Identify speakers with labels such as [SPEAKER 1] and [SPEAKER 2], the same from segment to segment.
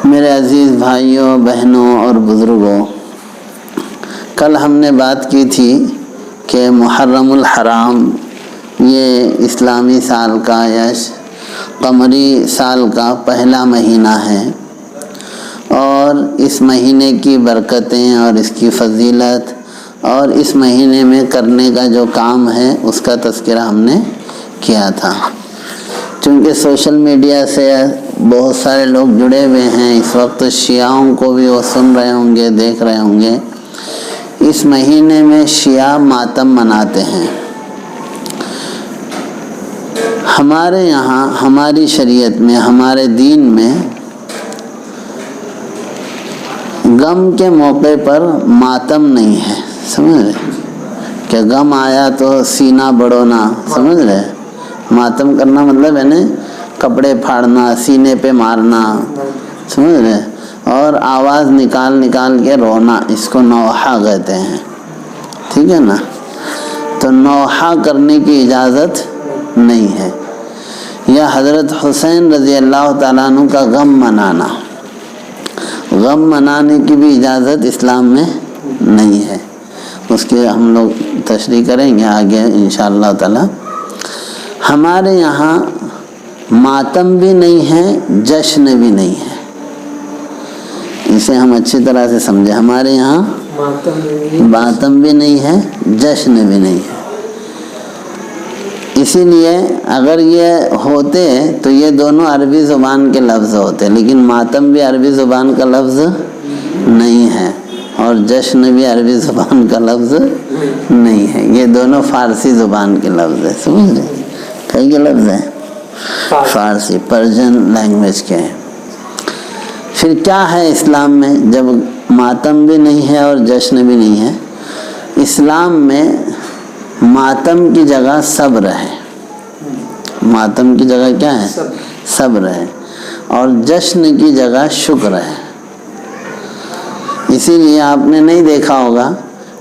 [SPEAKER 1] میرے عزیز بھائیوں، بہنوں اور بزرگوں، کل ہم نے بات کی تھی کہ محرم الحرام یہ اسلامی سال کا یا قمری سال کا پہلا مہینہ ہے، اور اس مہینے کی برکتیں اور اس کی فضیلت اور اس مہینے میں کرنے کا جو کام ہے اس کا تذکرہ ہم نے کیا تھا۔ چونکہ سوشل میڈیا سے بہت سارے لوگ جڑے ہوئے ہیں، اس وقت شیعوں کو بھی وہ سن رہے ہوں گے، دیکھ رہے ہوں گے۔ اس مہینے میں شیعہ ماتم مناتے ہیں۔ ہمارے یہاں، ہماری شریعت میں، ہمارے دین میں غم کے موقع پر ماتم نہیں ہے، سمجھ رہے؟ کہ غم آیا تو سینہ بڑھونا، سمجھ رہے؟ ماتم کرنا مطلب ہے نا کپڑے پھاڑنا، سینے پہ مارنا، سمجھ رہے؟ اور آواز نکال نکال کے رونا، اس کو نوحہ کہتے ہیں، ٹھیک ہے نا؟ تو نوحہ کرنے کی اجازت نہیں ہے۔ یا حضرت حسین رضی اللہ تعالیٰ عنہ کا غم منانا، غم منانے کی بھی اجازت اسلام میں نہیں ہے۔ اس کے ہم لوگ تشریح کریں گے آگے انشاءاللہ تعالیٰ۔ ہمارے یہاں ماتم بھی نہیں ہے، جشن بھی نہیں ہے، اسے ہم اچھی طرح سے سمجھیں۔ ہمارے یہاں ماتم بھی نہیں ہے، جشن بھی نہیں ہے۔ اسی لیے اگر یہ ہوتے تو یہ دونوں عربی زبان کے لفظ ہوتے، لیکن ماتم بھی عربی زبان کا لفظ نہیں ہے اور جشن بھی عربی زبان کا لفظ نہیں ہے، یہ دونوں فارسی زبان کے لفظ ہیں، سمجھ رہے؟ کئی کے لفظ ہیں؟ فارسی، پرشین لینگویج کے ہیں۔ پھر کیا ہے اسلام میں جب ماتم بھی نہیں ہے اور جشن بھی نہیں ہے؟ اسلام میں ماتم کی جگہ صبر ہے۔ ماتم کی جگہ کیا ہے؟ صبر ہے۔ اور جشن کی جگہ شکر ہے۔ اسی لیے آپ نے نہیں دیکھا ہوگا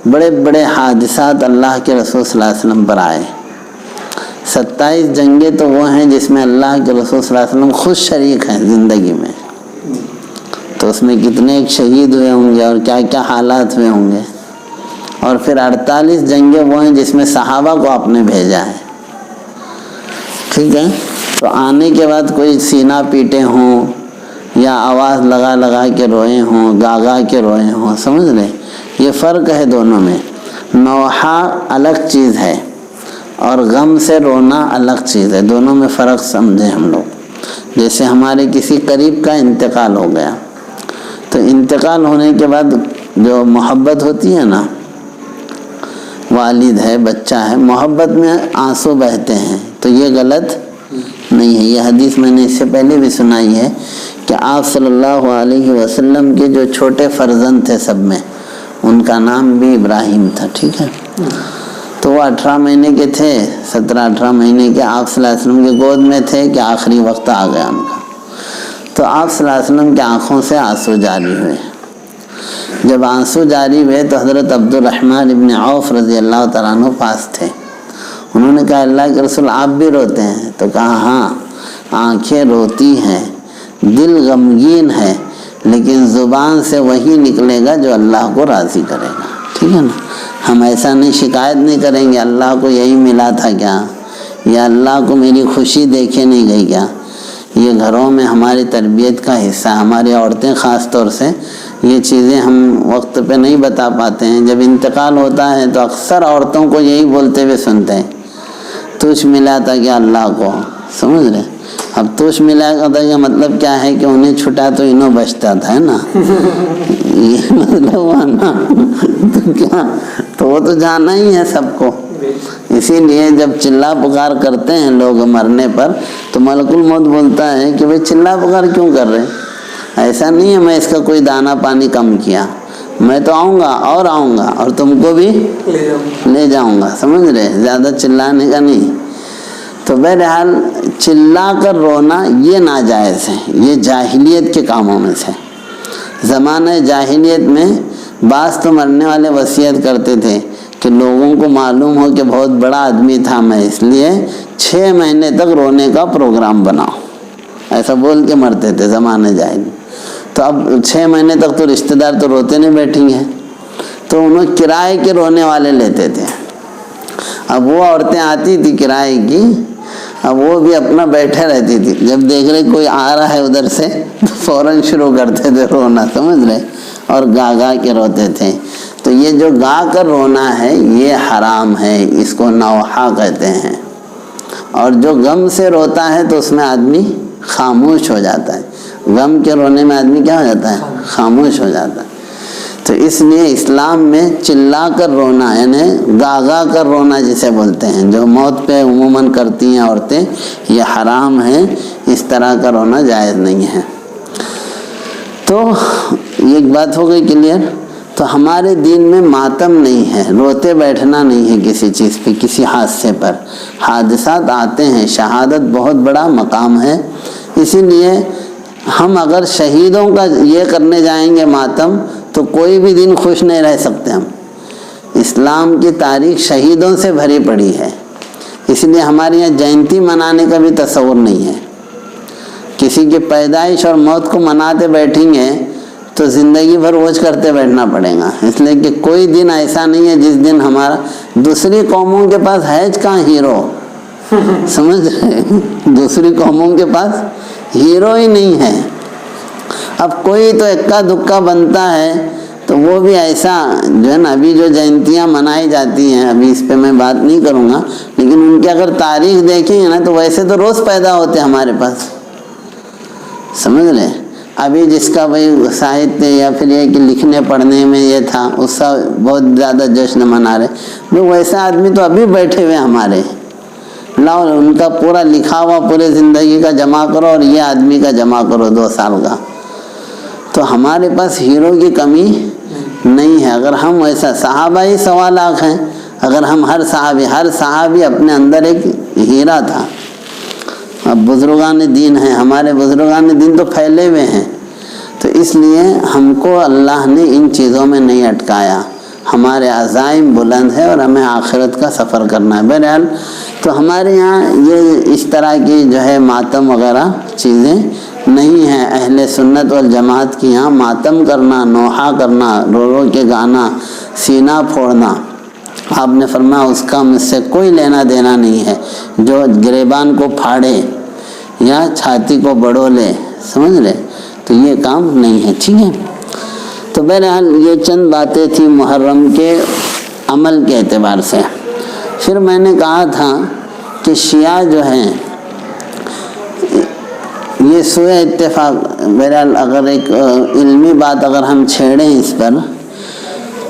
[SPEAKER 1] بڑے بڑے حادثات اللہ کے رسول صلی اللہ علیہ وسلم پر آئے۔ 27 جنگیں تو وہ ہیں جس میں اللہ کے رسول صلی اللہ علیہ وسلم خود شریک ہیں زندگی میں، تو اس میں کتنے ایک شہید ہوئے ہوں گے اور کیا کیا حالات ہوئے ہوں گے۔ اور پھر 48 جنگیں وہ ہیں جس میں صحابہ کو آپ نے بھیجا ہے، ٹھیک ہے؟ تو آنے کے بعد کوئی سینہ پیٹے ہوں یا آواز لگا لگا کے روئے ہوں، گا گا کے روئے ہوں، سمجھ رہے؟ یہ فرق ہے دونوں میں۔ نوحہ الگ چیز ہے اور غم سے رونا الگ چیز ہے، دونوں میں فرق سمجھیں ہم لوگ۔ جیسے ہمارے کسی قریب کا انتقال ہو گیا، تو انتقال ہونے کے بعد جو محبت ہوتی ہے نا، والد ہے، بچہ ہے، محبت میں آنسو بہتے ہیں، تو یہ غلط نہیں ہے۔ یہ حدیث میں نے اس سے پہلے بھی سنائی ہے کہ آپ صلی اللہ علیہ وسلم کے جو چھوٹے فرزند تھے سب میں، ان کا نام بھی ابراہیم تھا، ٹھیک ہے؟ تو وہ 18 مہینے کے تھے، 17-18 مہینے کے، آپ صلی اللہ علیہ وسلم کی گود میں تھے کہ آخری وقت آ گیا ان کا۔ تو آپ صلی اللہ علیہ وسلم کی آنکھوں سے آنسو جاری ہوئے۔ جب آنسو جاری ہوئے تو حضرت عبد الرحمن ابن عوف رضی اللہ تعالیٰ عنہ پاس تھے۔ انہوں نے کہا اللہ کے رسول آپ بھی روتے ہیں؟ تو کہا ہاں، آنکھیں روتی ہیں، دل غمگین ہے، لیکن زبان سے وہی نکلے گا جو اللہ کو راضی کرے گا، ٹھیک ہے نا؟ ہم ایسا نہیں، شکایت نہیں کریں گے اللہ کو یہی ملا تھا کیا، یا اللہ کو میری خوشی دیکھے نہیں گئی کیا۔ یہ گھروں میں ہماری تربیت کا حصہ، ہماری عورتیں خاص طور سے یہ چیزیں ہم وقت پہ نہیں بتا پاتے ہیں۔ جب انتقال ہوتا ہے تو اکثر عورتوں کو یہی بولتے ہوئے سنتے ہیں، تجھ ملا تھا کیا اللہ کو، سمجھ رہے؟ اب تجھ ملا تھا یہ مطلب کیا ہے کہ انہیں چھٹا تو انہوں بچتا تھا، ہے نا؟ یہ مطلب ہوا نا؟ تو کیا، تو وہ تو جانا ہی ہے سب کو۔ اسی لیے جب چلا پکار کرتے ہیں لوگ مرنے پر تو ملک الموت بولتا ہے کہ بھئی چلا پکار کیوں کر رہے؟ ایسا نہیں ہے میں اس کا کوئی دانہ پانی کم کیا، میں تو آؤں گا اور آؤں گا اور تم کو بھی لے جاؤں گا، سمجھ رہے؟ زیادہ چلانے کا نہیں۔ تو بہرحال چلا کر رونا یہ ناجائز ہے، یہ جاہلیت کے کاموں میں سے۔ زمانہ جاہلیت میں بعض تو مرنے والے وصیت کرتے تھے کہ لوگوں کو معلوم ہو کہ بہت بڑا آدمی تھا میں، اس لیے 6 مہینے تک رونے کا پروگرام بناؤ، ایسا بول کے مرتے تھے زمانے جاہلی۔ تو اب 6 مہینے تک تو رشتہ دار تو روتے نہیں بیٹھی ہیں، تو انہوں کرائے کے رونے والے لیتے تھے۔ اب وہ عورتیں آتی تھی کرائے کی، اب وہ بھی اپنا بیٹھے رہتی تھی، جب دیکھ رہے کوئی آ رہا ہے ادھر سے تو فوراً شروع کرتے تھے رونا، سمجھ رہے، اور گا گا کے روتے تھے۔ تو یہ جو گا کر رونا ہے یہ حرام ہے، اس کو نوحہ کہتے ہیں۔ اور جو غم سے روتا ہے تو اس میں آدمی خاموش ہو جاتا ہے، غم کے رونے میں آدمی کیا ہو جاتا ہے؟ خاموش ہو جاتا ہے۔ تو اس لیے اسلام میں چلا کر رونا یعنی گا گا کر رونا جسے بولتے ہیں، جو موت پہ عموماً کرتی ہیں عورتیں، یہ حرام ہے، اس طرح کا رونا جائز نہیں ہے۔ تو یہ بات ہو گئی کلیئر۔ تو ہمارے دین میں ماتم نہیں ہے، روتے بیٹھنا نہیں ہے کسی چیز پہ، کسی حادثے پر۔ حادثات آتے ہیں، شہادت بہت بڑا مقام ہے، اسی لیے ہم اگر شہیدوں کا یہ کرنے جائیں گے ماتم تو کوئی بھی دن خوش نہیں رہ سکتے ہم۔ اسلام کی تاریخ شہیدوں سے بھری پڑی ہے، اس لیے ہمارے یہاں جینتی منانے کا بھی تصور نہیں ہے۔ کسی کی پیدائش اور موت کو مناتے بیٹھیں گے تو زندگی بھر روز کرتے بیٹھنا پڑے گا، اس لیے کہ کوئی دن ایسا نہیں ہے جس دن ہمارا، دوسری قوموں کے پاس ہے کہاں ہیرو، سمجھ رہے، دوسری قوموں کے پاس ہیرو ہی نہیں ہے۔ اب کوئی تو اکا دکا بنتا ہے تو وہ بھی ایسا جو ہے نا، ابھی جو جینتیاں منائی جاتی ہیں، ابھی اس پہ میں بات نہیں کروں گا، لیکن ان کی اگر تاریخ دیکھیں گے نا تو ویسے تو روز پیدا ہوتے ہمارے پاس، سمجھ لیں۔ ابھی جس کا بھائی ساہتیہ یا پھر یہ کہ لکھنے پڑھنے میں یہ تھا، اس کا بہت زیادہ جشن منا رہے، وہ ویسا آدمی تو ابھی بیٹھے ہوئے ہمارے، لاؤ ان کا پورا لکھا ہوا پورے زندگی کا جمع کرو اور یہ آدمی کا جمع کرو 2 سال کا، تو ہمارے پاس ہیرو کی کمی نہیں ہے۔ اگر ہم ویسا، صحابہ ہی 1.25 لاکھ ہیں، اگر ہم ہر صحابی اپنے اندر ایک ہیرا تھا۔ اب بزرگان دین ہیں، ہمارے بزرگان دین تو پھیلے ہوئے ہیں، تو اس لیے ہم کو اللہ نے ان چیزوں میں نہیں اٹکایا، ہمارے عزائم بلند ہے اور ہمیں آخرت کا سفر کرنا ہے۔ بہرحال تو ہمارے یہاں یہ اس طرح کی جو ہے ماتم وغیرہ چیزیں نہیں ہیں۔ اہل سنت والجماعت کی یہاں ماتم کرنا، نوحہ کرنا، رو رو کے گانا، سینہ پھوڑنا، آپ نے فرمایا اس کا مجھ سے کوئی لینا دینا نہیں ہے۔ جو گریبان کو پھاڑے یا چھاتی کو بڑولے، سمجھ لے، تو یہ کام نہیں ہے، ٹھیک ہے۔ تو بہرحال یہ چند باتیں تھیں محرم کے عمل کے اعتبار سے۔ پھر میں نے کہا تھا کہ شیعہ جو ہیں یہ سوئے اتفاق، بہرحال اگر ایک علمی بات اگر ہم چھیڑیں اس پر،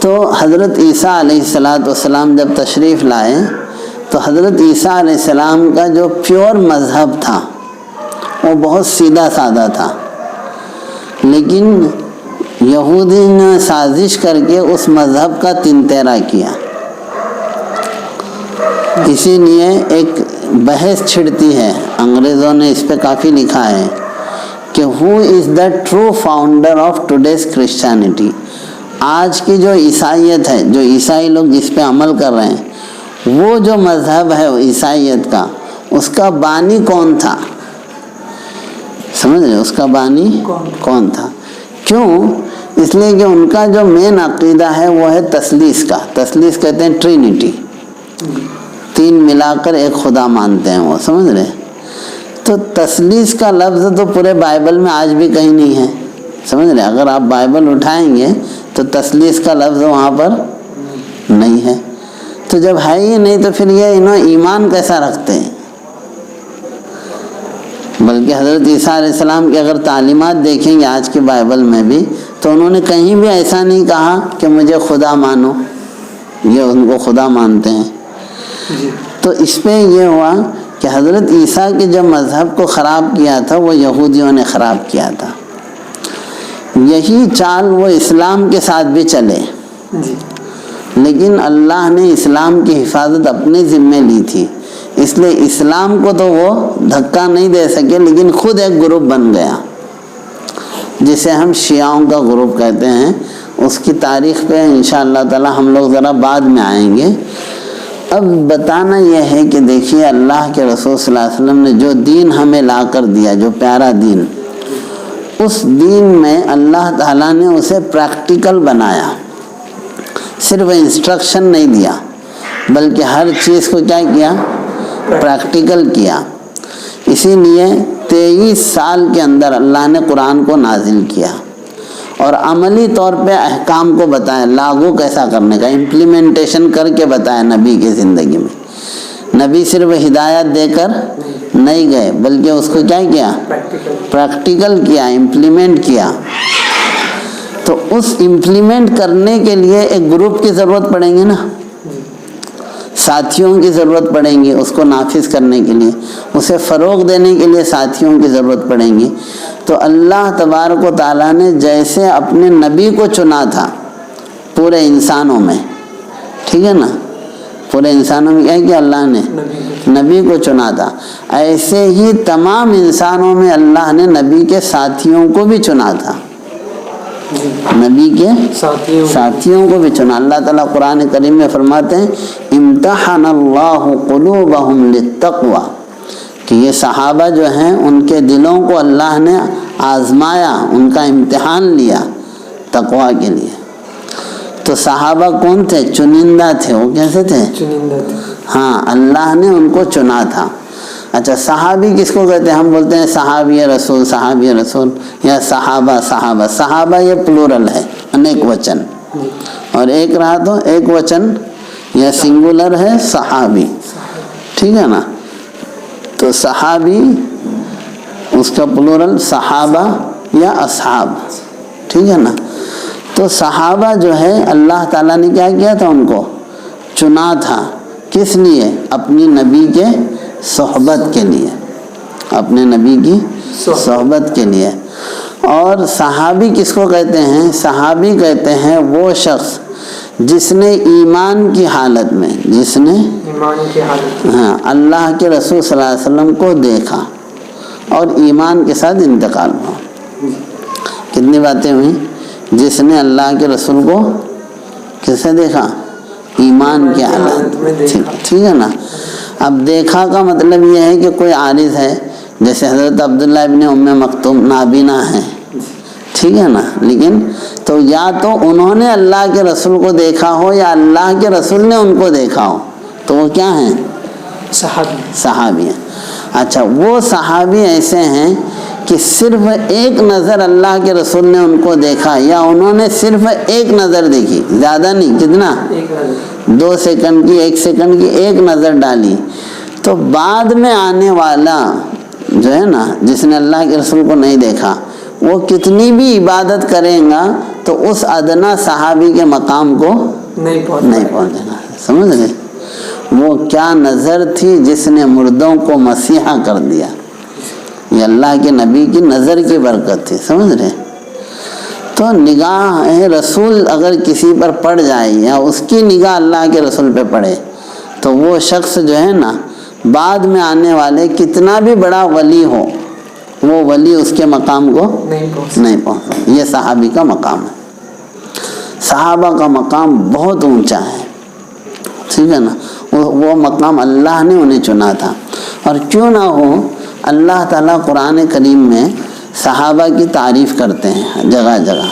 [SPEAKER 1] تو حضرت عیسیٰ علیہ السلام جب تشریف لائے تو حضرت عیسیٰ علیہ السلام کا جو پیور مذہب تھا وہ بہت سیدھا سادہ تھا، لیکن یہودی نے سازش کر کے اس مذہب کا تنتیرا کیا۔ اسی لیے ایک بحث چھڑتی ہے، انگریزوں نے اس پہ کافی لکھا ہے کہ who is the true founder of today's Christianity؟ آج کی جو عیسائیت ہے، جو عیسائی لوگ جس پہ عمل کر رہے ہیں، وہ جو مذہب ہے عیسائیت کا، اس کا بانی کون تھا؟ سمجھ رہے، اس کا بانی کون تھا؟ کیوں؟ اس لیے کہ ان کا جو مین عقیدہ ہے وہ ہے تثلیث کا۔ تثلیث کہتے ہیں ٹرینیٹی، 3 ملا کر ایک خدا مانتے ہیں وہ، سمجھ رہے۔ تو تثلیث کا لفظ تو پورے بائبل میں آج بھی کہیں نہیں ہے، سمجھ رہے۔ اگر آپ بائبل اٹھائیں گے تو تثلیث کا لفظ وہاں پر نہیں ہے۔ تو جب ہے ہی نہیں تو پھر یہ انہوں ایمان کیسا رکھتے ہیں؟ بلکہ حضرت عیسیٰ علیہ السلام کی اگر تعلیمات دیکھیں گے آج کے بائبل میں بھی، تو انہوں نے کہیں بھی ایسا نہیں کہا کہ مجھے خدا مانو، یہ ان کو خدا مانتے ہیں۔ تو اس پہ یہ ہوا کہ حضرت عیسیٰ کے جو مذہب کو خراب کیا تھا وہ یہودیوں نے خراب کیا تھا۔ یہی چال وہ اسلام کے ساتھ بھی چلے، لیکن اللہ نے اسلام کی حفاظت اپنے ذمے لی تھی، اس لیے اسلام کو تو وہ دھکا نہیں دے سکے، لیکن خود ایک گروپ بن گیا جسے ہم شیعوں کا گروپ کہتے ہیں۔ اس کی تاریخ پہ انشاءاللہ تعالی ہم لوگ ذرا بعد میں آئیں گے۔ اب بتانا یہ ہے کہ دیکھیے اللہ کے رسول صلی اللہ علیہ وسلم نے جو دین ہمیں لا کر دیا، جو پیارا دین، اس دین میں اللہ تعالیٰ نے اسے پریکٹیکل بنایا، صرف انسٹرکشن نہیں دیا بلکہ ہر چیز کو کیا کیا؟ پریکٹیکل کیا۔ اسی لیے 23 سال کے اندر اللہ نے قرآن کو نازل کیا اور عملی طور پہ احکام کو بتایا، لاگو کیسا کرنے کا، امپلیمنٹیشن کر کے بتایا نبی کی زندگی میں۔ نبی صرف ہدایت دے کر نہیں گئے بلکہ اس کو کیا کیا؟ پریکٹیکل کیا، امپلیمنٹ کیا۔ تو اس امپلیمنٹ کرنے کے لیے ایک گروپ کی ضرورت پڑیں گی نا، ساتھیوں کی ضرورت پڑیں گی اس کو نافذ کرنے کے لیے، اسے فروغ دینے کے لیے ساتھیوں کی ضرورت پڑیں گی۔ تو اللہ تبارک و تعالیٰ نے جیسے اپنے نبی کو چنا تھا پورے انسانوں میں، ٹھیک ہے نا، پورے انسانوں میں کیا کیا؟ اللہ نے نبی کو چنا تھا، ایسے ہی تمام انسانوں میں اللہ نے نبی کے ساتھیوں کو بھی چنا تھا، نبی کے ساتھیوں کو بھی چنا۔ اللہ تعالیٰ قرآن کریم میں فرماتے ہیں امتحن اللہ قلوبہم للتقوی، کہ یہ صحابہ جو ہیں ان کے دلوں کو اللہ نے آزمایا، ان کا امتحان لیا تقوی کے لیے۔ تو صحابہ کون تھے؟ چنندہ تھے، وہ کیسے تھے؟ چنندہ تھے، ہاں، اللہ نے ان کو چنا تھا۔ اچھا، صحابی کس کو کہتے ہیں؟ ہم بولتے ہیں صحابی رسول، صحابی رسول، یا صحابہ صحابہ۔ صحابہ یہ پلورل ہے، انیک وچن، اور ایک رہا تو ایک وچن یا سنگولر ہے صحابی، ٹھیک ہے نا۔ تو صحابی اس کا پلورل صحابہ یا اصحاب، ٹھیک ہے نا۔ تو صحابہ جو ہے اللہ تعالیٰ نے کیا کیا تھا؟ ان کو چنا تھا، کس لیے؟ اپنی نبی کے صحبت کے لیے، اپنے نبی کی صحبت کے لیے۔ اور صحابی کس کو کہتے ہیں؟ صحابی کہتے ہیں وہ شخص جس نے ایمان کی حالت میں، جس نے ہاں اللہ کے رسول صلی اللہ علیہ وسلم کو دیکھا اور ایمان کے ساتھ انتقال ہوا۔ کتنی باتیں ہوئیں؟ جس نے اللہ کے رسول کو کیسے دیکھا؟ ایمان کی حالت، ٹھیک ہے نا۔ اب دیکھا کا مطلب یہ ہے کہ کوئی عارض ہے، جیسے حضرت عبداللہ ابن ام مکتوم نابینا ہیں، ٹھیک ہے نا، لیکن تو یا تو انہوں نے اللہ کے رسول کو دیکھا ہو یا اللہ کے رسول نے ان کو دیکھا ہو، تو وہ کیا ہیں؟ صحابی ہیں۔ اچھا، وہ صحابی ایسے ہیں کہ صرف ایک نظر اللہ کے رسول نے ان کو دیکھا، یا انہوں نے صرف ایک نظر دیکھی، زیادہ نہیں، کتنا؟ 2 سیکنڈ کی، 1 سیکنڈ کی ایک نظر ڈالی، تو بعد میں آنے والا جو ہے نا، جس نے اللہ کے رسول کو نہیں دیکھا، وہ کتنی بھی عبادت کرے گا تو اس ادنا صحابی کے مقام کو نہیں پہنچے گا۔ سمجھ رہے؟ وہ کیا نظر تھی جس نے مردوں کو مسیحا کر دیا، یہ اللہ کے نبی کی نظر کی برکت تھی، سمجھ رہے؟ تو نگاہ رسول اگر کسی پر پڑ جائے یا اس کی نگاہ اللہ کے رسول پہ پڑے تو وہ شخص جو ہے نا، بعد میں آنے والے کتنا بھی بڑا ولی ہو، وہ ولی اس کے مقام کو نہیں پہنچ۔ یہ صحابی کا مقام ہے، صحابہ کا مقام بہت اونچا ہے، ٹھیک ہے نا۔ وہ مقام اللہ نے انہیں چنا تھا۔ اور کیوں نہ ہو، اللہ تعالیٰ قرآن کریم میں صحابہ کی تعریف کرتے ہیں جگہ جگہ۔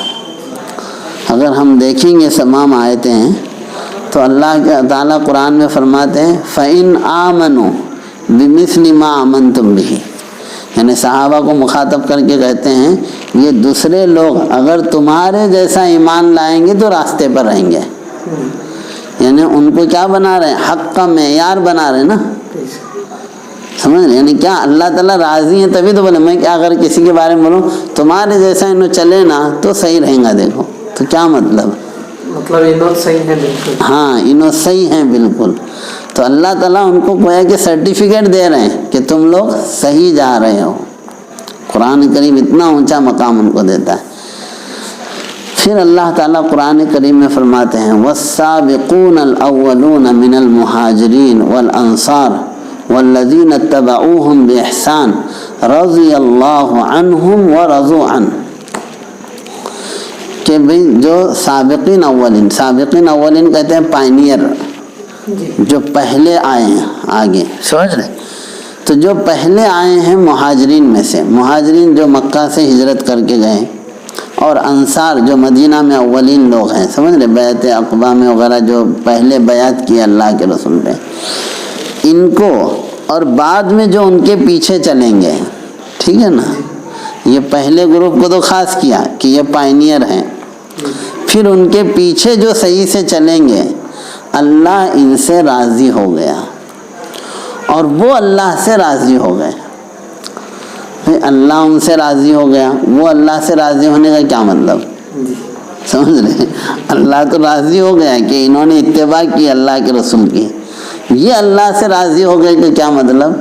[SPEAKER 1] اگر ہم دیکھیں گے تمام آیتیں تو اللہ تعالیٰ قرآن میں فرماتے ہیں فَإِنْ آمَنُوا بِمِثْلِ مَا آمَنْتُمْ بِهِ، یعنی صحابہ کو مخاطب کر کے کہتے ہیں یہ دوسرے لوگ اگر تمہارے جیسا ایمان لائیں گے تو راستے پر رہیں گے، یعنی ان کو کیا بنا رہے ہیں؟ حق کا معیار بنا رہے ہیں نا، سمجھ رہے؟ یعنی کیا اللہ تعالیٰ راضی ہیں تبھی تو بولے، میں کیا اگر کسی کے بارے میں بولوں تمہارے جیسا انہوں چلے نا تو صحیح رہیں گا، دیکھو تو کیا مطلب انہوں صحیح ہیں بالکل، ہاں انہوں صحیح ہیں بالکل۔ تو اللہ تعالیٰ ان کو گویا کہ سرٹیفکیٹ دے رہے ہیں کہ تم لوگ صحیح جا رہے ہو۔ قرآن کریم اتنا اونچا مقام ان کو دیتا ہے۔ پھر اللہ تعالیٰ قرآن کریم میں فرماتے ہیں والسابقون الاولون من المہاجرین والانصار والذین اتبعوہم باحسان رضی اللہ عنہم ورضوا عنہ، کہ بھئی جو سابقین اولین کہتے ہیں پائنیئر، جو پہلے آئے ہیں آگے، سمجھ رہے؟ تو جو پہلے آئے ہیں مہاجرین میں سے، مہاجرین جو مکہ سے ہجرت کر کے گئے، اور انصار جو مدینہ میں اولین لوگ ہیں، سمجھ رہے، بیعت عقبہ میں وغیرہ جو پہلے بیعت کی اللہ کے رسول پہ، ان کو، اور بعد میں جو ان کے پیچھے چلیں گے، ٹھیک ہے نا، یہ پہلے گروپ کو تو خاص کیا کہ یہ پائنیئر ہیں، پھر ان کے پیچھے جو صحیح سے چلیں گے اللہ ان سے راضی ہو گیا اور وہ اللہ سے راضی ہو گئے۔ اللہ ان سے راضی ہو گیا، وہ اللہ سے راضی ہونے کا کیا مطلب، سمجھ رہے، اللہ تو راضی ہو گیا کہ انہوں نے اتباع کی اللہ کے رسول کی، یہ اللہ سے راضی ہو گئے کہ کیا مطلب؟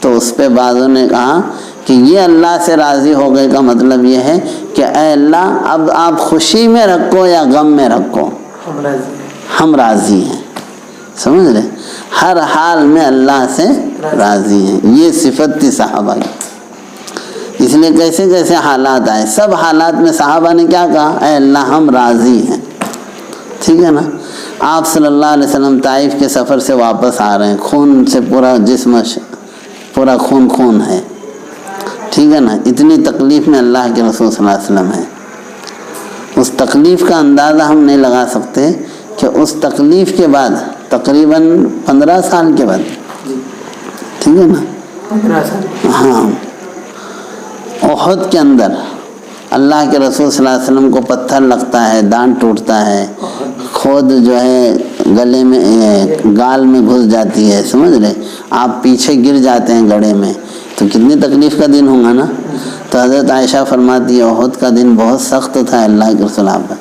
[SPEAKER 1] تو اس پہ بعضوں نے کہا کہ یہ اللہ سے راضی ہو گئے کا مطلب یہ ہے کہ اے اللہ اب آپ خوشی میں رکھو یا غم میں رکھو ہم راضی ہیں، سمجھ رہے، ہر حال میں اللہ سے راضی ہیں۔ یہ صفت تھی صحابہ کی، اس لیے کیسے کیسے حالات آئے، سب حالات میں صحابہ نے کیا کہا، اے اللہ ہم راضی ہیں، ٹھیک ہے نا۔ آپ صلی اللہ علیہ وسلم طائف کے سفر سے واپس آ رہے ہیں، خون سے پورا جسم پورا خون ہے، ٹھیک ہے نا، اتنی تکلیف میں اللہ کے رسول صلی اللہ علیہ وسلم ہے۔ اس تکلیف کا اندازہ ہم نہیں لگا سکتے کہ اس تکلیف کے بعد تقریباً 15 سال کے بعد، ٹھیک ہے نا،
[SPEAKER 2] 15 سال،
[SPEAKER 1] ہاں، احد کے اندر اللہ کے رسول صلی اللہ علیہ وسلم کو پتھر لگتا ہے، دانت ٹوٹتا ہے، خود جو ہے گلے میں گال میں گھس جاتی ہے، سمجھ رہے، آپ پیچھے گر جاتے ہیں گڑھے میں، تو کتنی تکلیف کا دن ہوگا نا۔ تو حضرت عائشہ فرماتی ہے احد کا دن بہت سخت تھا اللہ کے رسول آپ،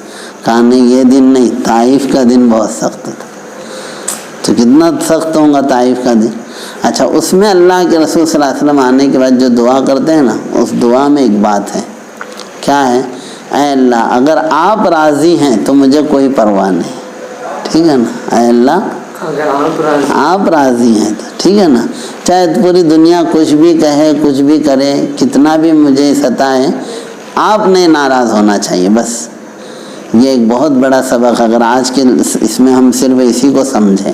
[SPEAKER 1] کہا نہیں یہ دن نہیں، طائف کا دن بہت سخت تھا۔ تو کتنا سخت ہوگا طائف کا دن۔ اچھا، اس میں اللہ کے رسول صلی اللہ علیہ وسلم آنے کے بعد جو دعا کرتے ہیں نا، اس دعا میں ایک بات ہے، کیا ہے، اے اللہ اگر آپ راضی ہیں تو مجھے کوئی پرواہ نہیں، ٹھیک ہے نا، اے اللہ
[SPEAKER 2] اگر
[SPEAKER 1] آپ راضی ہیں تو ٹھیک ہے نا، چاہے پوری دنیا کچھ بھی کہے کچھ بھی کرے کتنا بھی مجھے ستائے، آپ نے ناراض ہونا چاہیے، بس۔ یہ ایک بہت بڑا سبق، اگر آج کے اس میں ہم صرف اسی کو سمجھیں،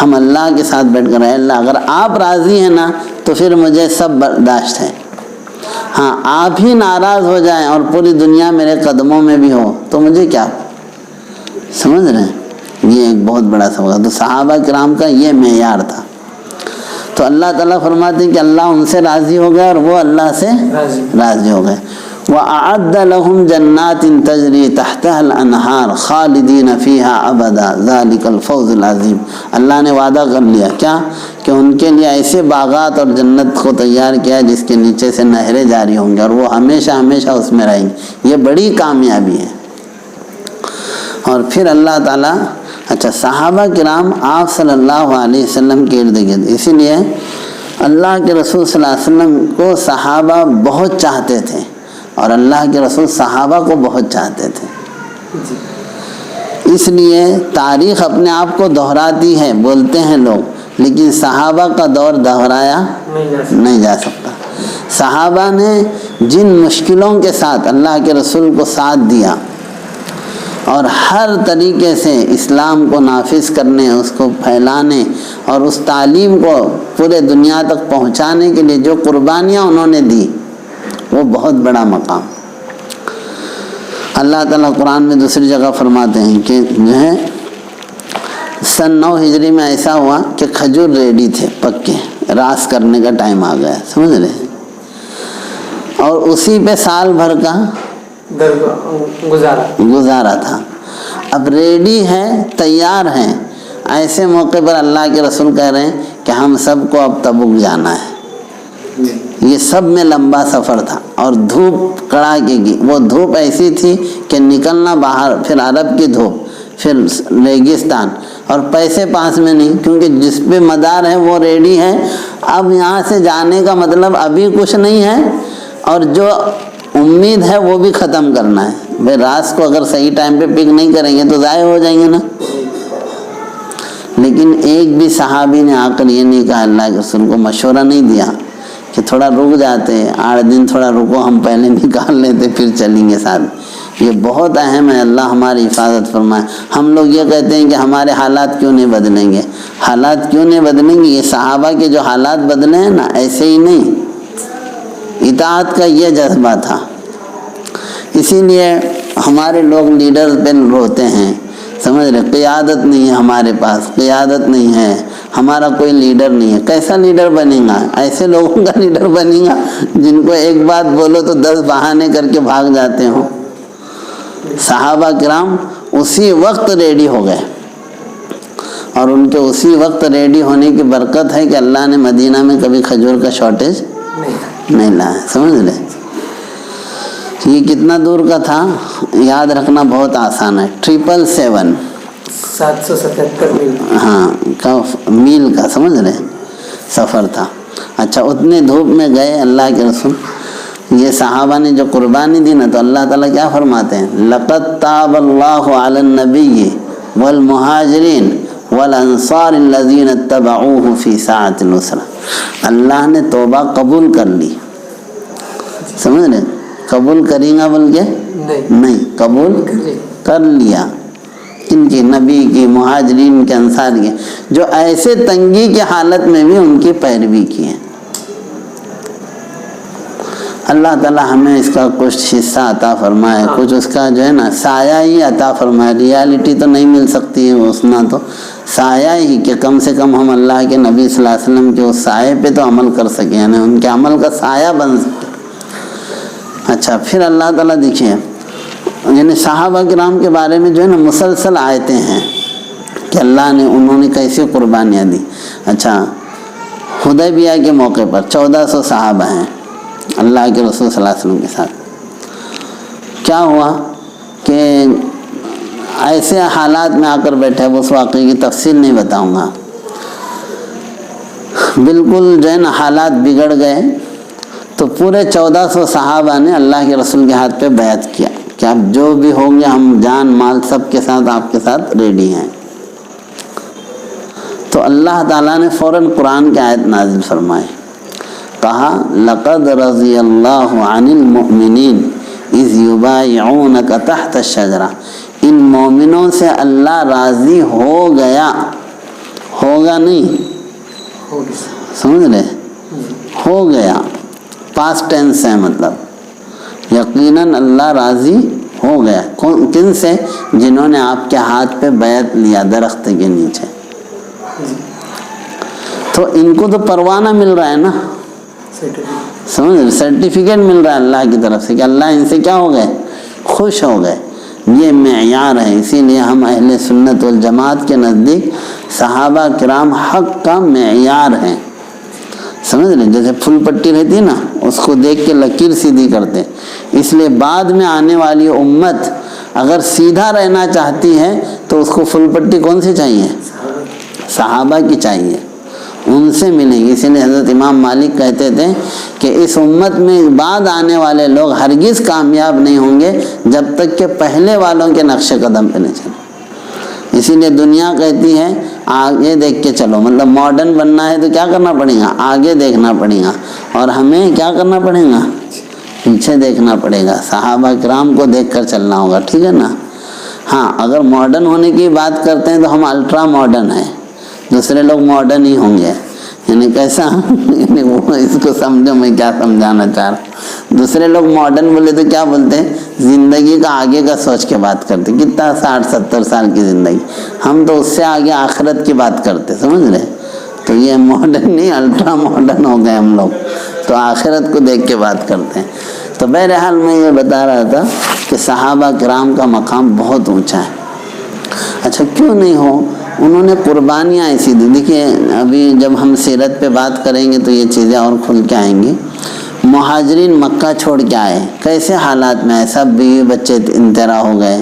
[SPEAKER 1] ہم اللہ کے ساتھ بیٹھ کر اے اللہ اگر آپ راضی ہیں نا تو پھر مجھے سب برداشت ہے، ہاں آپ ہی ناراض ہو جائیں اور پوری دنیا میرے قدموں میں بھی ہو تو مجھے کیا، سمجھ رہے ہیں، یہ ایک بہت بڑا سبق ہے۔ تو صحابہ کرام کا یہ معیار تھا۔ تو اللہ تعالیٰ فرماتے ہیں کہ اللہ ان سے راضی ہو گیا اور وہ اللہ سے راضی ہو گئے۔ وَأَعَدَّ لَهُمْ جَنَّاتٍ تَجْرِي تَحْتَهَا الْأَنْهَارُ خَالِدِينَ فِيهَا أَبَدًا ذَلِكَ الْفَوْزُ الْعَظِيمُ، اللہ نے وعدہ کر لیا کیا کہ ان کے لیے ایسے باغات اور جنت کو تیار کیا جس کے نیچے سے نہریں جاری ہوں گی اور وہ ہمیشہ ہمیشہ اس میں رہیں گے، یہ بڑی کامیابی ہے۔ اور پھر اللہ تعالیٰ، اچھا صحابہ کرام آپ صلی اللہ علیہ وسلم کے ارد گرد، اسی لیے اللہ کے رسول صلی اللہ علیہ وسلم کو صحابہ بہت چاہتے تھے اور اللہ کے رسول صحابہ کو بہت چاہتے تھے، اس لیے تاریخ اپنے آپ کو دہراتی ہے، بولتے ہیں لوگ، لیکن صحابہ کا دور دہرایا نہیں جا سکتا۔ صحابہ نے جن مشکلوں کے ساتھ اللہ کے رسول کو ساتھ دیا اور ہر طریقے سے اسلام کو نافذ کرنے، اس کو پھیلانے اور اس تعلیم کو پورے دنیا تک پہنچانے کے لیے جو قربانیاں انہوں نے دی، وہ بہت بڑا مقام۔ اللہ تعالیٰ قرآن میں دوسری جگہ فرماتے ہیں کہ جو ہے سن 9 ہجری میں ایسا ہوا کہ کھجور ریڈی تھے پکے، راس کرنے کا ٹائم آ گیا، سمجھ رہے، اور اسی پہ سال بھر کا گزارا تھا، اب ریڈی ہے، تیار ہیں، ایسے موقع پر اللہ کے رسول کہہ رہے ہیں کہ ہم سب کو اب تبوک جانا ہے۔ یہ سب میں لمبا سفر تھا اور دھوپ کڑاکے کی، وہ دھوپ ایسی تھی کہ نکلنا باہر، پھر عرب کی دھوپ، پھر ریگستان، اور پیسے پاس میں نہیں، کیونکہ جس پہ مدار ہے وہ ریڈی ہے، اب یہاں سے جانے کا مطلب ابھی کچھ نہیں ہے اور جو امید ہے وہ بھی ختم کرنا ہے۔ بھائی راس کو اگر صحیح ٹائم پہ پک نہیں کریں گے تو ضائع ہو جائیں گے نا۔ لیکن ایک بھی صحابی نے آ کر یہ نہیں کہا، اللہ کے رسول کو مشورہ نہیں دیا کہ تھوڑا رک جاتے، 8 دن تھوڑا رکو، ہم پہلے نکال لیتے پھر چلیں گے ساتھ، یہ بہت اہم ہے، اللہ ہماری حفاظت فرمائے۔ ہم لوگ یہ کہتے ہیں کہ ہمارے حالات کیوں نہیں بدلیں گے، حالات کیوں نہیں بدلیں گے؟ یہ صحابہ کے جو حالات بدلے ہیں نا، ایسے ہی نہیں، اطاعت کا یہ جذبہ تھا۔ اسی لیے ہمارے لوگ لیڈر پہ روتے ہیں، سمجھ رہے، قیادت نہیں ہے ہمارے پاس، قیادت نہیں ہے، ہمارا کوئی لیڈر نہیں ہے۔ کیسا لیڈر بنے گا؟ ایسے لوگوں کا لیڈر بنے گا جن کو ایک بات بولو تو 10 بہانے کر کے بھاگ جاتے ہوں۔ صحابہ کرام اسی وقت ریڈی ہو گئے، اور ان کے اسی وقت ریڈی ہونے کی برکت ہے کہ اللہ نے مدینہ میں کبھی کھجور کا شارٹیج نہیں لایا، سمجھ رہے۔ یہ کتنا دور کا تھا یاد رکھنا بہت آسان ہے، 777
[SPEAKER 2] 777 میل،
[SPEAKER 1] ہاں میل کا، سمجھ رہے، سفر تھا۔ اچھا، اتنے دھوپ میں گئے اللہ کے رسول، یہ صحابہ نے جو قربانی دی نا، تو اللہ تعالیٰ کیا فرماتے ہیں؟ لَقَدْ تَابَ اللَّهُ عَلَى النَّبِيِّ وَالْمُهَاجِرِينَ وَالْأَنصَارِ الَّذِينَ اتَّبَعُوهُ فِي سَاعَةِ الْعُسْرَةِ۔ اللہ نے توبہ قبول کر لی، سمجھ رہے، قبول کریں گا بول کے نہیں، قبول کر لیا۔ کن کی؟ نبی کی، مہاجرین کے، انصار کے، جو ایسے تنگی کی حالت میں بھی ان کی پیروی کی ہے۔ اللہ تعالیٰ ہمیں اس کا کچھ حصہ عطا فرمائے، کچھ اس کا جو ہے نا سایہ ہی عطا فرمائے۔ ریالٹی تو نہیں مل سکتی ہے اتنا، تو سایہ ہی کہ کم سے کم ہم اللہ کے نبی صلی اللہ علیہ وسلم کے اس سائے پہ تو عمل کر سکیں، یعنی ان کے عمل کا سایہ بن سکے۔ اچھا، پھر اللہ تعالیٰ دیکھیے، یعنی صحابہ کرام کے بارے میں جو ہے نا مسلسل آیتیں ہیں کہ اللہ نے، انہوں نے کیسی قربانیاں دی۔ اچھا، حدیبیہ کے موقع پر 1400 صحابہ ہیں اللہ کے رسول صلی اللہ علیہ وسلم کے ساتھ۔ کیا ہوا کہ ایسے حالات میں آ کر بیٹھے، اس واقعے کی تفصیل نہیں بتاؤں گا، بالکل جو ہے نا حالات بگڑ گئے، تو پورے 1400 صحابہ نے اللہ کے رسول کے ہاتھ پہ بیعت کیا کہ اب جو بھی ہوں گے ہم جان مال سب کے ساتھ آپ کے ساتھ ریڈی ہیں۔ تو اللہ تعالیٰ نے فوراً قرآن کی آیت نازل فرمائے، کہا لَقَدْ رَضِيَ اللَّهُ عَنِ الْمُؤْمِنِينَ إِذْ يُبَايِعُونَكَ تَحْتَ الشَّجَرَةِ۔ ان مومنوں سے اللہ راضی ہو گیا، ہوگا نہیں، سمجھ رہے، ہو گیا، پاسٹ ٹینس ہے، مطلب یقیناً اللہ راضی ہو گیا۔ کن سے؟ جنہوں نے آپ کے ہاتھ پہ بیعت لیا درخت کے نیچے۔ تو ان کو تو پروانہ مل رہا ہے نا، سمجھ، سرٹیفکیٹ مل رہا ہے اللہ کی طرف سے کہ اللہ ان سے کیا ہو گئے؟ خوش ہو گئے۔ یہ معیار ہے، اسی لیے ہم اہل سنت والجماعت کے نزدیک صحابہ کرام حق کا معیار ہیں، سمجھ لیں۔ جیسے پھول پٹی رہتی ہے نا، اس کو دیکھ کے لکیر سیدھی کرتے، اس لیے بعد میں آنے والی امت اگر سیدھا رہنا چاہتی ہے تو اس کو پھول پٹی کون سی چاہیے؟ صحابہ کی چاہیے، ان سے ملے گی۔ اسی لیے حضرت امام مالک کہتے تھے کہ اس امت میں بعد آنے والے لوگ ہرگز کامیاب نہیں ہوں گے جب تک کہ پہلے والوں کے نقش قدم پہ نہیں چلے۔ اسی لیے دنیا کہتی ہے آگے دیکھ کے چلو، مطلب ماڈرن بننا ہے تو کیا کرنا پڑے گا؟ آگے دیکھنا پڑے گا، اور ہمیں کیا کرنا پڑے گا؟ پیچھے دیکھنا پڑے گا، صحابہ کرام کو دیکھ کر چلنا ہوگا، ٹھیک ہے نا۔ ہاں، اگر ماڈرن ہونے کی بات کرتے ہیں تو ہم الٹرا ماڈرن ہیں، دوسرے لوگ ماڈرن ہی ہوں گے، یعنی کیسا، یعنی وہ اس کو سمجھو میں کیا سمجھانا چاہ رہا ہوں۔ دوسرے لوگ ماڈرن بولے تو کیا بولتے ہیں؟ زندگی کا آگے کا سوچ کے بات کرتے، کتنا 60-70 سال کی زندگی، ہم تو اس سے آگے آخرت کی بات کرتے، سمجھ رہے۔ تو یہ ماڈرن نہیں، الٹرا ماڈرن ہو گئے ہم لوگ، تو آخرت کو دیکھ کے بات کرتے ہیں۔ تو بہرحال میں یہ بتا رہا تھا کہ صحابہ کرام کا مقام بہت اونچا ہے۔ اچھا، کیوں نہیں ہو؟ انہوں نے قربانیاں ایسی دی۔ دیکھیے، ابھی جب ہم سیرت پہ بات کریں گے تو یہ چیزیں اور کھل کے آئیں گی۔ مہاجرین مکہ چھوڑ کے آئے، کیسے حالات میں آئے؟ سب بیوی بچے انتہا ہو گئے،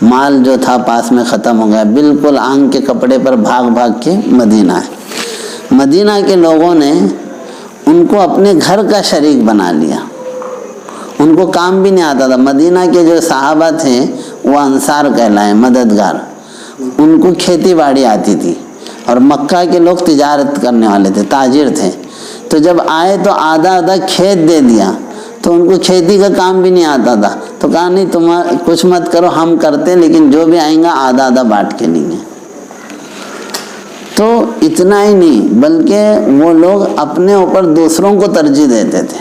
[SPEAKER 1] مال جو تھا پاس میں ختم ہو گیا، بالکل آنگ کے کپڑے پر بھاگ بھاگ کے مدینہ ہے۔ مدینہ کے لوگوں نے ان کو اپنے گھر کا شریک بنا لیا، ان کو کام بھی نہیں آتا تھا۔ مدینہ کے جو صحابہ تھے وہ انصار کہلائے، مددگار، ان کو کھیتی باڑی آتی تھی، اور مکہ کے لوگ تجارت کرنے والے تھے، تاجر تھے۔ تو جب آئے تو آدھا آدھا کھیت دے دیا، تو ان کو کھیتی کا کام بھی نہیں آتا تھا، تو کہا نہیں تم کچھ مت کرو، ہم کرتے لیکن جو بھی آئیں گا آدھا آدھا بانٹ کے لیں گے۔ تو اتنا ہی نہیں بلکہ وہ لوگ اپنے اوپر دوسروں کو ترجیح دیتے تھے۔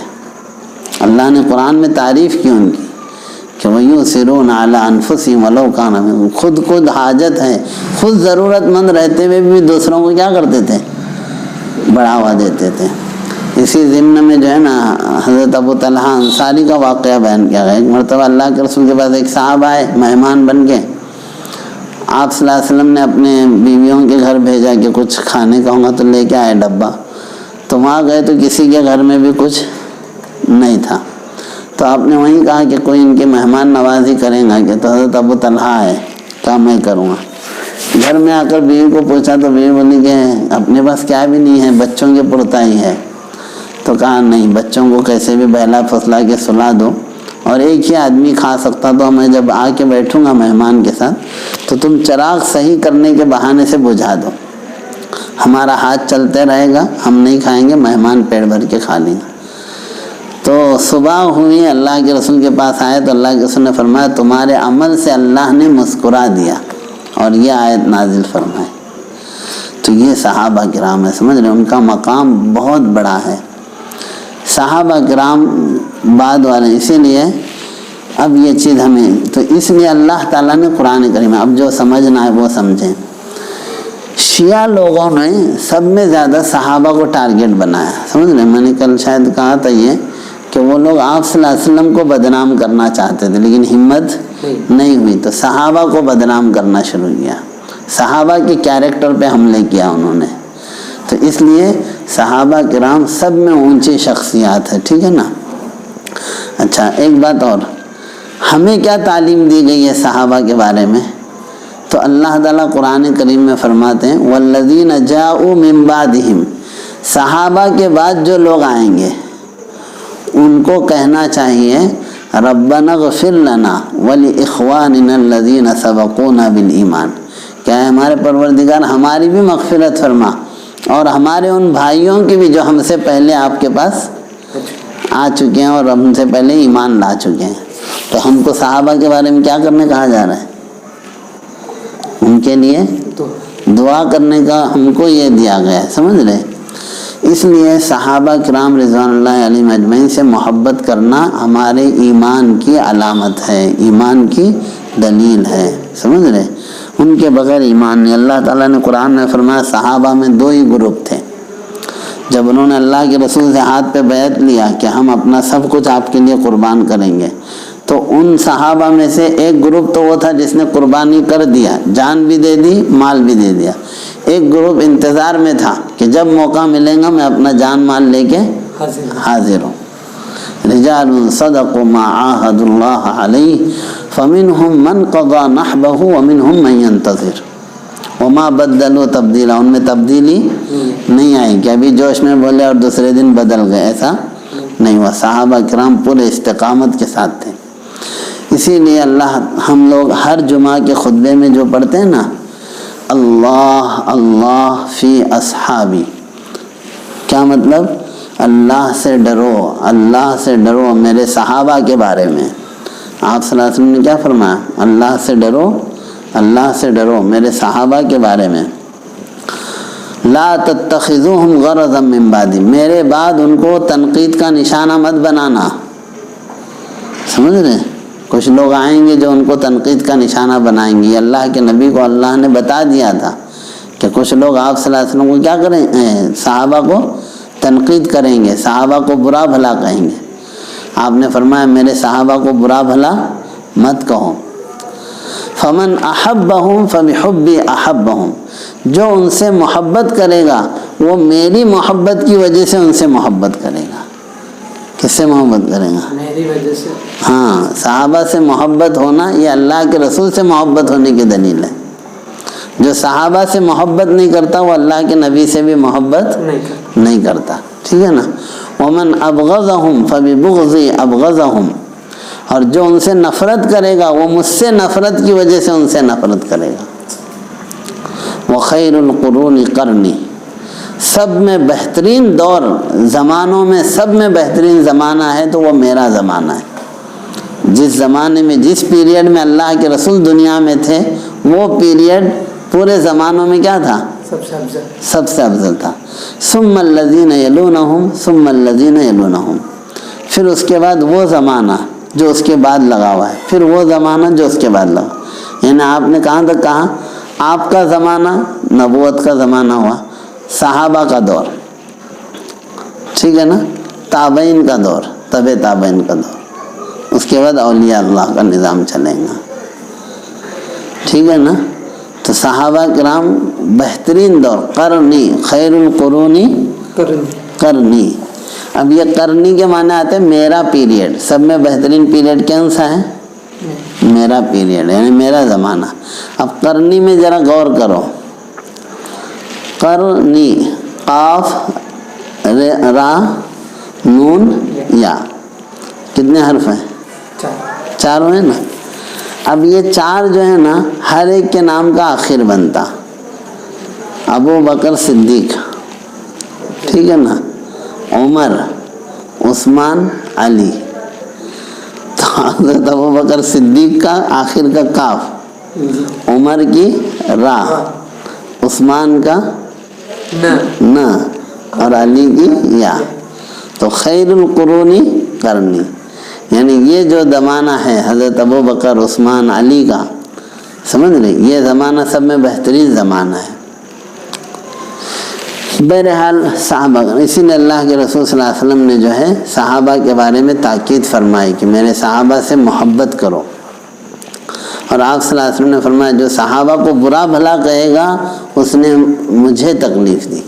[SPEAKER 1] اللہ نے قرآن میں تعریف کی ان کی کہ وَيُؤْثِرُونَ عَلَىٰ أَنفُسِهِمْ وَلَوْ كَانَ بِهِمْ، خود حاجت ہے، خود ضرورت مند رہتے ہوئے بھی دوسروں کو کیا کرتے تھے؟ بڑھاوا دیتے تھے۔ اسی ضمن میں جو ہے نا حضرت ابو طلحہ انصاری کا واقعہ بیان کیا گیا۔ ایک مرتبہ اللہ کے رسول کے پاس ایک صاحب آئے مہمان بن کے، آپ صلی اللہ علیہ وسلم نے اپنے بیویوں کے گھر بھیجا کہ کچھ کھانے کا ہوگا تو لے کے آئے ڈبہ، تو وہاں گئے تو کسی کے گھر میں بھی کچھ نہیں تھا، تو آپ نے وہیں کہا کہ کوئی ان کی مہمان نوازی کرے گا کہ؟ تو حضرت ابو طلحہ ہے، کہا میں کروں گا۔ گھر میں آ کر بیوی کو پوچھا تو بیوی بولی کہ اپنے پاس کیا بھی نہیں ہے، بچوں کے پرتائی ہے۔ تو کہا نہیں، بچوں کو کیسے بھی بہلا پھسلا کے سلا دو، اور ایک ہی آدمی کھا سکتا، تو میں جب آ کے بیٹھوں گا مہمان کے ساتھ تو تم چراغ صحیح کرنے کے بہانے سے بجھا دو، ہمارا ہاتھ چلتے رہے گا، ہم نہیں کھائیں گے، مہمان پیٹ بھر کے کھا لیں گے۔ تو صبح ہوئی، اللہ کے رسول کے پاس آئے تو اللہ کے رسول نے فرمایا تمہارے عمل سے اللہ نے مسکرا دیا اور یہ آیت نازل فرمائے۔ تو یہ صحابہ کرام ہے، سمجھ رہے ہیں، ان کا مقام بہت بڑا ہے۔ صحابہ کرام بعد والے، اسی لیے اب یہ چیز ہمیں، تو اس لیے اللہ تعالیٰ نے قرآن کریم، اب جو سمجھنا ہے وہ سمجھیں۔ شیعہ لوگوں نے سب میں زیادہ صحابہ کو ٹارگٹ بنایا، سمجھ رہے ہیں، میں نے کل شاید کہا تھا یہ کہ وہ لوگ آپ صلی اللہ علیہ وسلم کو بدنام کرنا چاہتے تھے لیکن ہمت نہیں ہوئی، تو صحابہ کو بدنام کرنا شروع کیا، صحابہ کے کیریکٹر پہ حملے کیا انہوں نے۔ تو اس لیے صحابہ کرام سب میں اونچی شخصیات ہے، ٹھیک ہے نا۔ اچھا ایک بات اور، ہمیں کیا تعلیم دی گئی ہے صحابہ کے بارے میں؟ تو اللہ تعالیٰ قرآن کریم میں فرماتے ہیں والذین جاؤوا من بعدہم، صحابہ کے بعد جو لوگ آئیں گے ان کو کہنا چاہیے ربنا اغفر لنا ولاخواننا الذین سبقونا بالایمان، کیا ہے ہمارے پروردگار ہماری بھی مغفرت فرما اور ہمارے ان بھائیوں کی بھی جو ہم سے پہلے آپ کے پاس آ چکے ہیں اور ہم سے پہلے ایمان لا چکے ہیں۔ تو ہم کو صحابہ کے بارے میں کیا کرنے کہا جا رہا ہے؟ ان کے لیے دعا کرنے کا ہم کو یہ دیا گیا ہے، سمجھ رہے۔ اس لیے صحابہ کرام رضوان اللہ علیہم اجمعین سے محبت کرنا ہمارے ایمان کی علامت ہے، ایمان کی دلیل ہے، سمجھ رہے۔ ان کے بغیر ایمان نہیں۔ اللہ تعالیٰ نے قرآن میں فرمایا صحابہ میں دو ہی گروپ تھے، جب انہوں نے اللہ کے رسول سے ہاتھ پہ بیعت لیا کہ ہم اپنا سب کچھ آپ کے لیے قربان کریں گے، تو ان صحابہ میں سے ایک گروپ تو وہ تھا جس نے قربانی کر دیا، جان بھی دے دی، مال بھی دے دیا۔ ایک گروپ انتظار میں تھا کہ جب موقع ملے گا میں اپنا جان مال لے کے حاضر ہوں۔ رجال صدقوا ما عاهدوا الله علیہ فمنهم من قضى نحبه ومنهم من ينتظر وما بدلوا تبدیلا، ان میں تبدیلی نہیں آئی کہ ابھی جوش میں بولے اور دوسرے دن بدل گئے، ایسا نہیں ہوا۔ صحابہ کرام پورے استقامت کے ساتھ تھے۔ اسی لیے اللہ، ہم لوگ ہر جمعہ کے خطبے میں جو پڑھتے ہیں نا اللہ اللہ فی اصحابی، کیا مطلب؟ اللہ سے ڈرو، اللہ سے ڈرو میرے صحابہ کے بارے میں۔ آپ صلی اللہ علیہ وسلم نے کیا فرمایا؟ اللہ سے ڈرو، اللہ سے ڈرو میرے صحابہ کے بارے میں۔ لا تتخذوہم غرضا من بعدی، میرے بعد ان کو تنقید کا نشانہ مت بنانا، سمجھ رہے ہیں؟ کچھ لوگ آئیں گے جو ان کو تنقید کا نشانہ بنائیں گے۔ اللہ کے نبی کو اللہ نے بتا دیا تھا کہ کچھ لوگ آپ صلی اللہ علیہ وسلم کو کیا کریں، صحابہ کو تنقید کریں گے، صحابہ کو برا بھلا کہیں گے۔ آپ نے فرمایا میرے صحابہ کو برا بھلا مت کہو۔ فمن احبہم فبحبی احبہم، جو ان سے محبت کرے گا وہ میری محبت کی وجہ سے ان سے محبت کرے گا۔ کس سے محبت کرے گا؟
[SPEAKER 2] میری وجہ سے۔
[SPEAKER 1] ہاں، صحابہ سے محبت ہونا یہ اللہ کے رسول سے محبت ہونے کی دلیل ہے۔ جو صحابہ سے محبت نہیں کرتا وہ اللہ کے نبی سے بھی محبت نہیں کرتا، ٹھیک ہے نا۔ ومن ابغضہم فببغضی ابغضہم، اور جو ان سے نفرت کرے گا وہ مجھ سے نفرت کی وجہ سے ان سے نفرت کرے گا۔ وخیر القرون قرنی، سب میں بہترین دور، زمانوں میں سب میں بہترین زمانہ ہے تو وہ میرا زمانہ ہے۔ جس زمانے میں جس پیریڈ میں اللہ کے رسول دنیا میں تھے وہ پیریڈ پورے زمانوں میں کیا تھا؟ سب سے افضل تھا. ثم الذین یلونہم ثم الذین یلونہم، پھر اس کے بعد وہ زمانہ جو اس کے بعد لگا ہوا ہے، پھر وہ زمانہ جو اس کے بعد لگا. یعنی آپ نے کہاں تک کہا؟ آپ کا زمانہ نبوت کا زمانہ ہوا، صحابہ کا دور، ٹھیک ہے نا، تابعین کا دور، تبع تابعین کا دور، اس کے بعد اولیاء اللہ کا نظام چلے گا، ٹھیک ہے نا. تو صحابہ کرام بہترین دور، قرنی، خیر القرونی قرنی. اب یہ قرنی کے معنی آتے ہیں میرا پیریڈ، سب میں بہترین پیریڈ کون سا ہے؟ میرا پیریڈ، یعنی میرا زمانہ. اب قرنی میں ذرا غور کرو، قرنی، قاف را نون یا، کتنے حرف ہیں؟ چاروں ہیں نا. اب یہ چار جو ہے نا ہر ایک کے نام کا آخر بنتا. ابو بکر صدیق، ٹھیک ہے نا، عمر، عثمان، علی. تو حضرت ابو بکر صدیق کا آخر کا کاف، عمر کی را، عثمان کا نا، اور علی کی یا. تو خیر القرونی قرنی، یعنی یہ جو زمانہ ہے حضرت ابو بکر، عثمان، علی کا، سمجھ رہے، یہ زمانہ سب میں بہترین زمانہ ہے. بہرحال صحابہ، اسی لیے اللہ کے رسول صلی اللہ علیہ وسلم نے جو ہے صحابہ کے بارے میں تاکید فرمائی کہ میرے صحابہ سے محبت کرو. اور آپ صلی اللہ علیہ وسلم نے فرمایا جو صحابہ کو برا بھلا کہے گا اس نے مجھے تکلیف دی،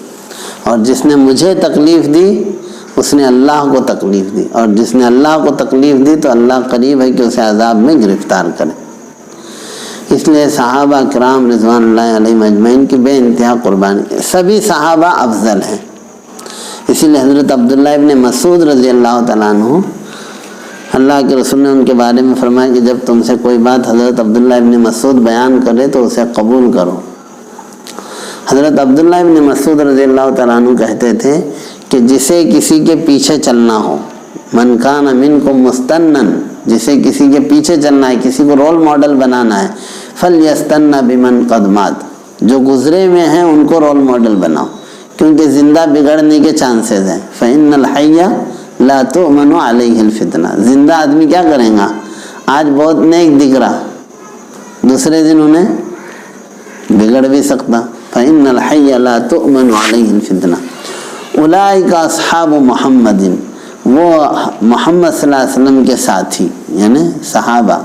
[SPEAKER 1] اور جس نے مجھے تکلیف دی اس نے اللہ کو تکلیف دی، اور جس نے اللہ کو تکلیف دی تو اللہ قریب ہے کہ اسے عذاب میں گرفتار کرے. اس لیے صحابہ کرام رضوان اللہ علیہم اجمعین کی بے انتہا قربانی. سبھی صحابہ افضل ہیں. اسی لیے حضرت عبداللہ ابن مسعود رضی اللہ تعالیٰ عنہ، اللہ کے رسول نے ان کے بارے میں فرمایا کہ جب تم سے کوئی بات حضرت عبداللہ ابن مسعود بیان کرے تو اسے قبول کرو. حضرت عبداللہ ابن مسعود رضی اللہ تعالیٰ عنہ کہتے تھے کہ جسے کسی کے پیچھے چلنا ہو، من کان منکم مستنن، جسے کسی کے پیچھے چلنا ہے، کسی کو رول ماڈل بنانا ہے، فلیستن بمن قد مات، جو گزرے میں ہیں ان کو رول ماڈل بناؤ، کیونکہ زندہ بگڑنے کے چانسز ہیں. فإن الحی لا تؤمن علیہ الفتنہ، زندہ آدمی کیا کریں گا؟ آج بہت نیک دکھ رہا، دوسرے دن انہیں بگڑ بھی سکتا. فإن الحی لا تؤمن علیہ الفتنہ. اولئک اصحاب محمد، وہ محمد صلی اللہ علیہ وسلم کے ساتھی یعنی صحابہ،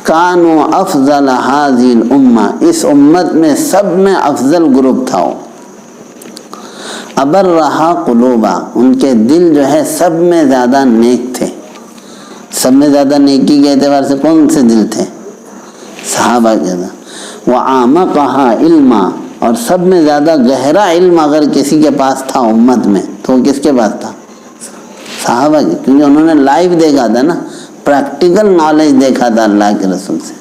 [SPEAKER 1] کانوا افضل هذه الامہ، اس امت میں سب میں افضل گروپ تھا. ابرہا قلوبا، ان کے دل جو ہے سب میں زیادہ نیک تھے. سب میں زیادہ نیکی کے اعتبار سے کون سے دل تھے؟ صحابہ کے. وعامقہا علما، اور سب میں زیادہ گہرا علم اگر کسی کے پاس تھا امت میں تو وہ کس کے پاس تھا؟ صحابہ کے، کیونکہ انہوں نے لائیو دیکھا تھا نا، پریکٹیکل نالج دیکھا تھا اللہ کے رسول سے.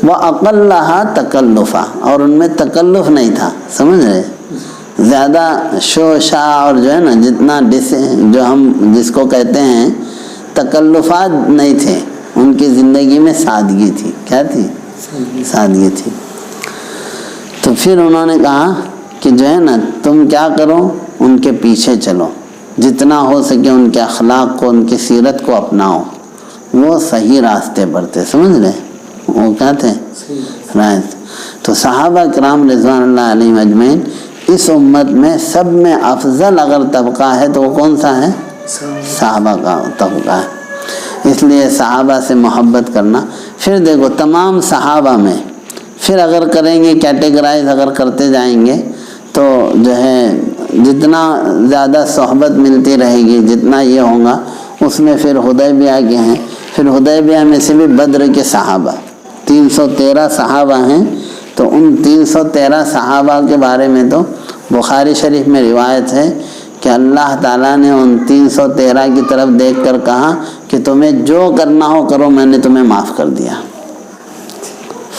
[SPEAKER 1] وَأَقَلَّهَا تَكَلُّفًا، اور ان میں تکلف نہیں تھا. سمجھ رہے، زیادہ شو شاع اور جو ہے نا جتنا جو ہم جس کو کہتے ہیں تکلفات نہیں تھے، ان کی زندگی میں سادگی تھی. کیا تھی؟ سادگی تھی. تو پھر انہوں نے کہا کہ جو ہے نا تم کیا کرو، ان کے پیچھے چلو، جتنا ہو سکے ان کے اخلاق کو، ان کی سیرت کو اپناؤ. وہ صحیح راستے پر تھے. سمجھ رہے، وہ کیا تھے؟ رائٹ. تو صحابہ کرام رضوان اللہ علیہم اجمعین اس امت میں سب میں افضل اگر طبقہ ہے تو وہ کون سا ہے؟ صحابہ کا طبقہ ہے. اس لیے صحابہ سے محبت کرنا. پھر دیکھو تمام صحابہ میں پھر اگر کریں گے کیٹیگرائز اگر کرتے جائیں گے تو جو ہے جتنا زیادہ صحبت ملتی رہے گی، جتنا یہ ہوگا، اس میں پھر حدیبیہ کے ہیں. پھر حدیبیہ میں سے بھی بدر کے صحابہ 313 صحابہ ہیں. تو ان 313 صحابہ کے بارے میں تو بخاری شریف میں روایت ہے کہ اللہ تعالیٰ نے ان 313 کی طرف دیکھ کر کہا کہ تمہیں جو کرنا ہو کرو، میں نے تمہیں معاف کر دیا.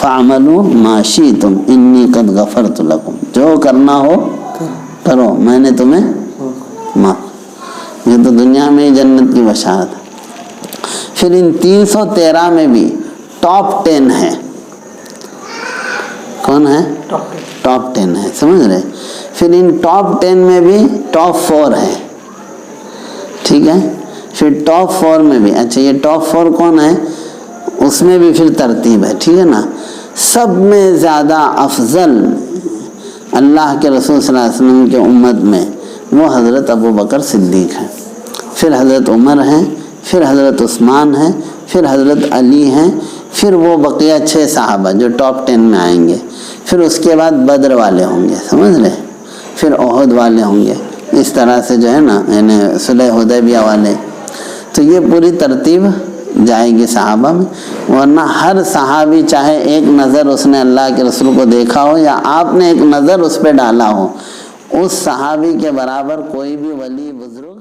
[SPEAKER 1] فَعْمَلُوا مَا شِئْتُمْ إِنِّي قَدْ غَفَرْتُ لَكُمْ، جو کرنا ہو کرو، میں نے تمہیں معاف. یہ تو دنیا میں ہی جنت کی بشارت ہے. پھر ان 313 میں بھی ٹاپ 10 ہے. کون ہے؟ ٹاپ 10 ہے، سمجھ رہے. پھر ان ٹاپ 10 میں بھی ٹاپ 4 ہے. ٹھیک ہے. پھر ٹاپ 4 میں بھی، اچھا یہ ٹاپ 4 کون ہے، اس میں بھی پھر ترتیب ہے. ٹھیک ہے نا. سب میں زیادہ افضل اللہ کے رسول صلی اللہ علیہ وسلم کے امت میں وہ حضرت ابو بکر صدیق ہیں. پھر حضرت عمر ہیں، پھر حضرت عثمان ہیں، پھر حضرت علی ہیں، پھر وہ بقیہ 6 صحابہ جو ٹاپ 10 میں آئیں گے. پھر اس کے بعد بدر والے ہوں گے، سمجھ رہے، پھر احد والے ہوں گے. اس طرح سے جو ہے نا، یعنی صلح حدیبیہ والے. تو یہ پوری ترتیب جائے گی صحابہ میں. ورنہ ہر صحابی چاہے ایک نظر اس نے اللہ کے رسول کو دیکھا ہو یا آپ نے ایک نظر اس پہ ڈالا ہو، اس صحابی کے برابر کوئی بھی ولی بزرگ